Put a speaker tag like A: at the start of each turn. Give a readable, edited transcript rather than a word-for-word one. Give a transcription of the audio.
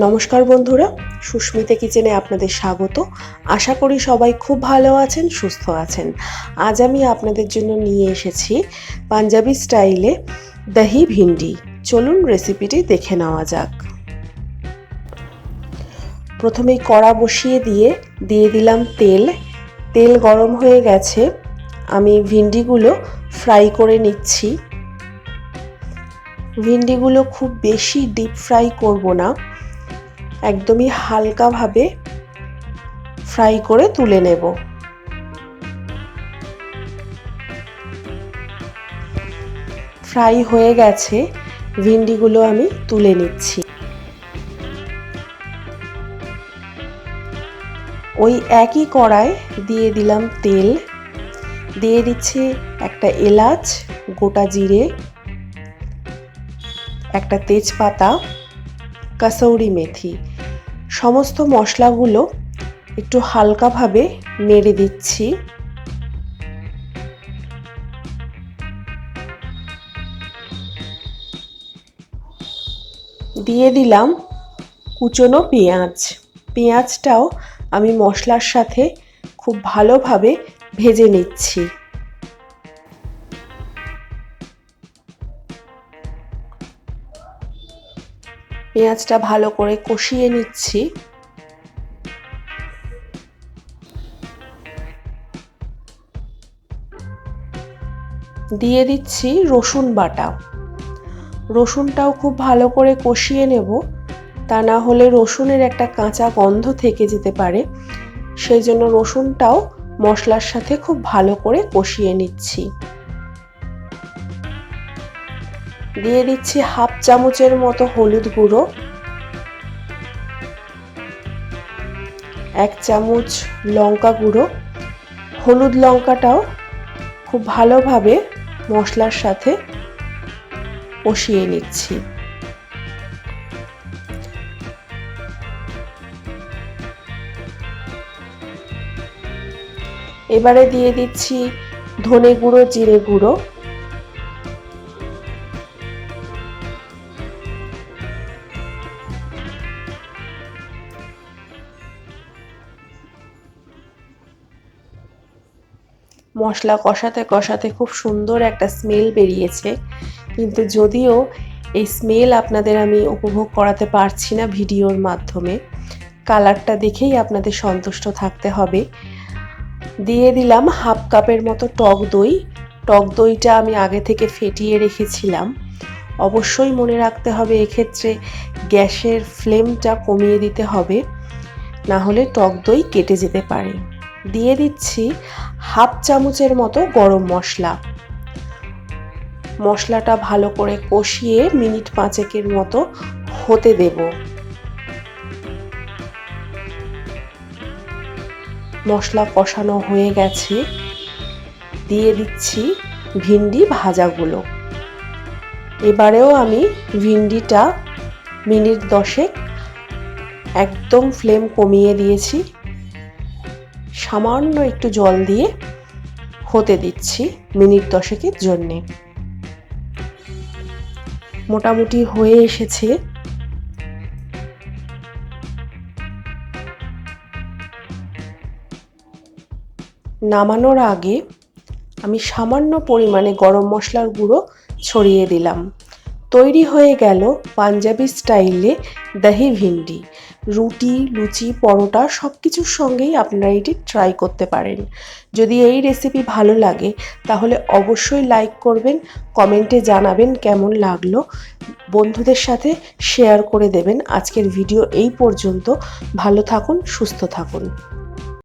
A: নমস্কার বন্ধুরা, সুস্মিতা কিচেনে আপনাদের স্বাগত। আশা করি সবাই খুব ভালো আছেন, সুস্থ আছেন। আজ আমি আপনাদের জন্য নিয়ে এসেছি পাঞ্জাবি স্টাইলে দহি ভিন্ডি। চলুন রেসিপিটি দেখে নেওয়া যাক। প্রথমেই কড়া বসিয়ে দিয়ে দিলাম তেল। তেল গরম হয়ে গেছে, আমি ভিন্ডিগুলো ফ্রাই করে নিচ্ছি। ভিন্ডিগুলো খুব বেশি ডিপ ফ্রাই করব না, একদমই হালকাভাবে ফ্রাই করে তুলে নেব। ফ্রাই হয়ে গেছে, ভিন্ডিগুলো আমি তুলে নিচ্ছি। ওই একই কড়ায় দিয়ে দিলাম তেল, দিয়ে দিচ্ছি একটা এলাচ, গোটা জিরে, একটা তেজপাতা, কাসৌরি মেথি। সমস্ত মশলাগুলো একটু হালকাভাবে নেড়ে দিচ্ছি। দিয়ে দিলাম কুচনো পেঁয়াজ। পেঁয়াজটাও আমি মশলার সাথে খুব ভালোভাবে ভেজে নিচ্ছি। পেঁয়াজটা ভালো করে কষিয়ে নিচ্ছি। দিয়ে দিচ্ছি রসুন বাটা। রসুনটাও খুব ভালো করে কষিয়ে নেব, তা না হলে রসুনের একটা কাঁচা গন্ধ থেকে যেতে পারে। সেই জন্য রসুনটাও মশলার সাথে খুব ভালো করে কষিয়ে নিচ্ছি। দিয়ে দিচ্ছি হাফ চামচের মতো হলুদ গুঁড়ো, 1 চামচ লঙ্কা গুঁড়ো। হলুদ লঙ্কাটাও খুব ভালোভাবে মশলার সাথে কষিয়ে নিচ্ছি। এবারে দিয়ে দিচ্ছি ধনে গুঁড়ো, জিরে গুঁড়ো, মশলা কষাতে কষাতে খুব সুন্দর একটা স্মেল বেরিয়েছে, কিন্তু যদিও এই স্মেল আপনাদের আমি উপভোগ করাতে পারছি না ভিডিওর মাধ্যমে, কালারটা দেখেই আপনাদের সন্তুষ্ট থাকতে হবে। দিয়ে দিলাম হাফ কাপের মতো টক দই। টক দইটা আমি আগে থেকে ফেটিয়ে রেখেছিলাম। অবশ্যই মনে রাখতে হবে এক্ষেত্রে গ্যাসের ফ্লেমটা কমিয়ে দিতে হবে, না হলে টক দই কেটে যেতে পারে। দিয়ে দিচ্ছি হাফ চামচের মতো গরম মশলা। মশলাটা ভালো করে কষিয়ে মিনিট 5 মতো হতে দেব। মশলা কষানো হয়ে গেছে, দিয়ে দিচ্ছি ভিন্ডি ভাজাগুলো। এবারেও আমি ভিন্ডিটা মিনিট 10 একদম ফ্লেম কমিয়ে দিয়েছি। সামান্য একটু জল দিয়ে হতে দিচ্ছি মিনিট 10 জন্যে। মোটামুটি হয়ে এসেছে। নামানোর আগে আমি সামান্য পরিমাণে গরম মশলার গুঁড়ো ছড়িয়ে দিলাম। তৈরি হয়ে গেল পাঞ্জাবি স্টাইলে দহি ভিন্ডি। রুটি, লুচি, পরোটা সব কিছুর সঙ্গেই আপনারা এটি ট্রাই করতে পারেন। যদি এই রেসিপি ভালো লাগে তাহলে অবশ্যই লাইক করবেন, কমেন্টে জানাবেন কেমন লাগলো, বন্ধুদের সাথে শেয়ার করে দেবেন। আজকের ভিডিও এই পর্যন্ত। ভালো থাকুন, সুস্থ থাকুন।